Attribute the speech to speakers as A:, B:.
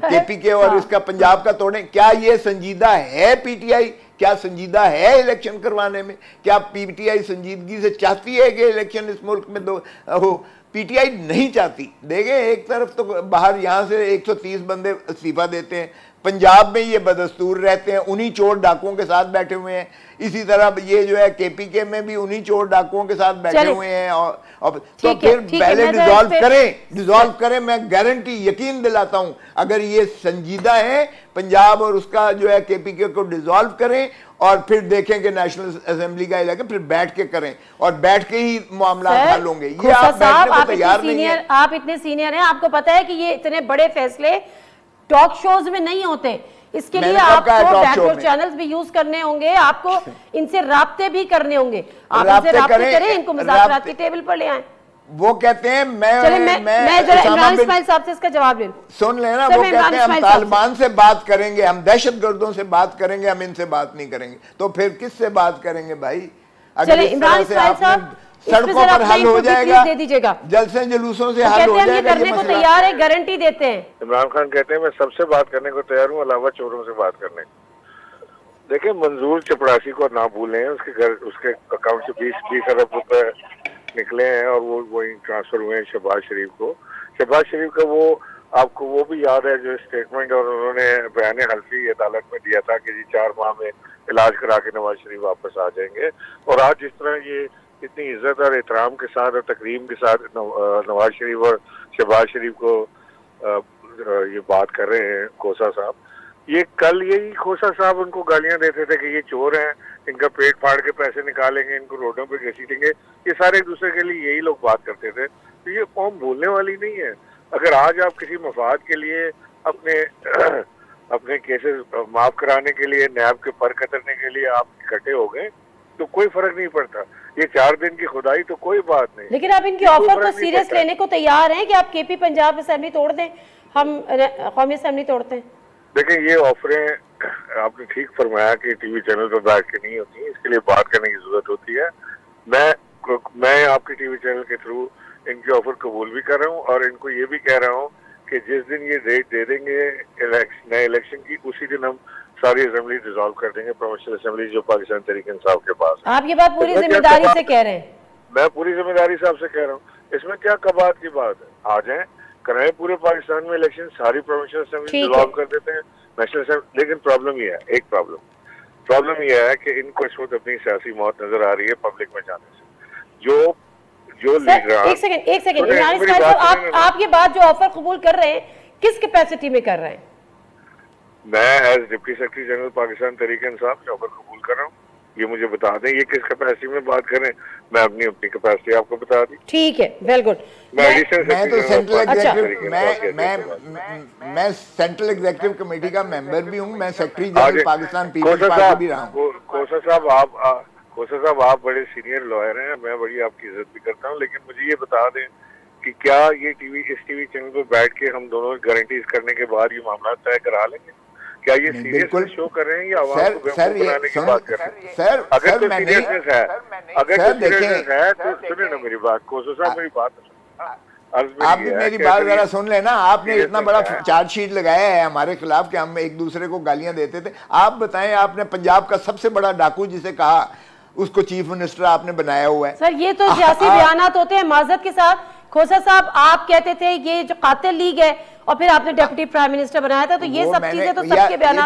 A: KPK और इसका पंजाब का तोड़े? क्या ये संजीदा है पीटीआई? क्या संजीदा है इलेक्शन करवाने में? क्या पीटीआई संजीदगी से चाहती है कि इलेक्शन इस मुल्क में हो? पीटीआई नहीं चाहती। देखें, एक तरफ तो बाहर यहां से 130 बंदे इस्तीफा देते हैं, पंजाब में ये बदस्तूर रहते हैं, उन्हीं चोर डाकुओं के साथ बैठे हुए हैं। इसी तरह ये जो है केपीके में भी उन्हीं चोर डाकुओं के साथ बैठे हुए हैं। और तो फिर पहले डिसॉल्व करें। मैं गारंटी, यकीन दिलाता हूं, अगर ये संजीदा है पंजाब और उसका जो है केपीके को डिसॉल्व करें और फिर देखें कि नेशनल असेंबली का इलेक्शन फिर बैठ के करें और बैठ के ही मामला हल होंगे। ये आप बैठने को तैयार नहीं है।
B: आप इतने सीनियर हैं, आपको पता है कि ये इतने बड़े फैसले टॉक शोज में नहीं होते। इसके लिए आपको बैकवर्ड चैनल्स भी यूज करने होंगे, आपको इनसे राब्ते भी करने होंगे। आप इनसे राब्ते करें, इनको मुज़ाकरात की टेबल पर ले आए।
A: वो कहते हैं मैं
B: जरा इमरान इस्माइल साहब से इसका जवाब ले लूं।
A: सुन लेना, वो कहते हैं हम तालिबान से बात करेंगे, हम दहशतगर्दों से बात करेंगे, हम इनसे बात नहीं करेंगे। तो फिर किससे बात करेंगे भाई? अगर
B: इमरान इस्माइल साहब
A: सड़कों पर हल हो जाएगा,
B: दे दीजिएगा,
A: जलसे जुलूसों से हल हो जाएगा,
B: करने को तैयार है, गारंटी देते हैं।
C: इमरान खान कहते हैं मैं सबसे बात करने को तैयार हूँ, अलावा चोरों से बात करने। देखिए, मंजूर चपरासी को ना भूलें, उसके अकाउंट से 20 अरब रुपए निकले हैं और वो वही ट्रांसफर हुए हैं शहबाज शरीफ को। शहबाज शरीफ का वो आपको वो भी याद है जो स्टेटमेंट और उन्होंने बयान हल्फी अदालत में दिया था कि जी 4 माह में इलाज करा के नवाज शरीफ वापस आ जाएंगे। और आज जिस तरह ये इतनी इज्जत और एहतराम के साथ और तकरीम के साथ नवाज शरीफ और शहबाज शरीफ को ये बात कर रहे हैं खोसा साहब, ये कल यही खोसा साहब उनको गालियां देते थे कि ये चोर हैं, इनका पेट फाड़ के पैसे निकालेंगे, इनको रोडों पे घसीटेंगे। ये सारे एक दूसरे के लिए यही लोग बात करते थे। तो ये कौम भूलने वाली नहीं है। अगर आज आप किसी मफाद के लिए अपने केसेस माफ कराने के लिए, नैब के पर कतरने के लिए आप इकट्ठे हो गए तो कोई फर्क नहीं पड़ता। ये 4 दिन की खुदाई तो कोई बात नहीं।
B: लेकिन आप इनकी ऑफर को सीरियस लेने को तैयार हैं कि आप केपी पंजाब असेंबली तोड़ दें, हम कौमी असेंबली तोड़ते हैं?
C: देखिए, ये ऑफरें आपने ठीक फरमाया कि टीवी चैनल पर बैठ के नहीं होती, इसके लिए बात करने की जरूरत होती है। मैं आपके टीवी चैनल के थ्रू इनकी ऑफर कबूल भी कर रहा हूँ और इनको ये भी कह रहा हूँ कि जिस दिन ये डेट दे देंगे नए इलेक्शन की, उसी दिन हम सारी असेंबली डिसॉल्व कर देंगे, प्रोविंशियल असेंबली जो पाकिस्तान तहरीक इंसाफ के पास है।
B: आप ये बात पूरी जिम्मेदारी से कह रहे हैं?
C: मैं पूरी जिम्मेदारी से आपसे कह रहा हूँ, इसमें क्या कबात की बात है? आ जाए, कराए पूरे पाकिस्तान में इलेक्शन, सारी प्रोविंशियल असेंबली डिसॉल्व कर देते हैं, नेशनल असेंबली। लेकिन प्रॉब्लम ये है, एक प्रॉब्लम ये है कि इनको इस वक्त अपनी सियासी मौत नजर आ रही है पब्लिक में जाने से। जो लीडर,
B: एक सेकंड इमरान इस्माइल साहब, आप ये बात जो ऑफर कबूल कर रहे हैं, किस कैपेसिटी में कर रहे हैं?
C: मैं as deputy secretary general Pakistan Tehreek Insaf ये ऑफर कबूल कर रहा हूँ। ये मुझे बता दें ये किस कैपेसिटी में बात करें, मैं अपनी कैपेसिटी आपको बता दी।
B: ठीक है, वेल गुड।
A: मैं तो सेंट्रल एग्जीक्यूटिव मैं सेंट्रल एग्जीक्यूटिव कमेटी का मेंबर भी हूँ, मैं सेक्रेटरी जनरल पाकिस्तान पीपल्स पार्टी भी रहा हूँ।
C: खोसा साहब आप बड़े सीनियर लॉयर हैं, मैं बड़ी आपकी इज्जत भी करता हूँ, लेकिन मुझे ये बता दें कि क्या ये इस टीवी चैनल पर बैठ के हम दोनों गारंटीज करने के बाद ये मामला तय करा लेंगे? क्या ये सीरियस शो कर रहे हैं या आवाम को बेवकूफ बनाने की बात कर रहे हैं? अगर तो सीरियसनेस है तो सुने ना मेरी बात, खोसा साहब मेरी बात
A: आप भी मेरी बात जरा सुन लेना। आपने इतना बड़ा चार्जशीट लगाया है हमारे खिलाफ कि हम एक दूसरे को गालियां देते थे। आप बताएं, आपने पंजाब का सबसे बड़ा डाकू जिसे कहा, उसको चीफ मिनिस्टर आपने बनाया हुआ है।
B: सर ये तो सियासी बयानात होते हैं। माजरत के साथ खोसा साहब, आप कहते थे ये जो कातिल लीग है और फिर आपने डिप्टी प्राइम मिनिस्टर बनाया था, तो ये सब चीजें तो सबके बयान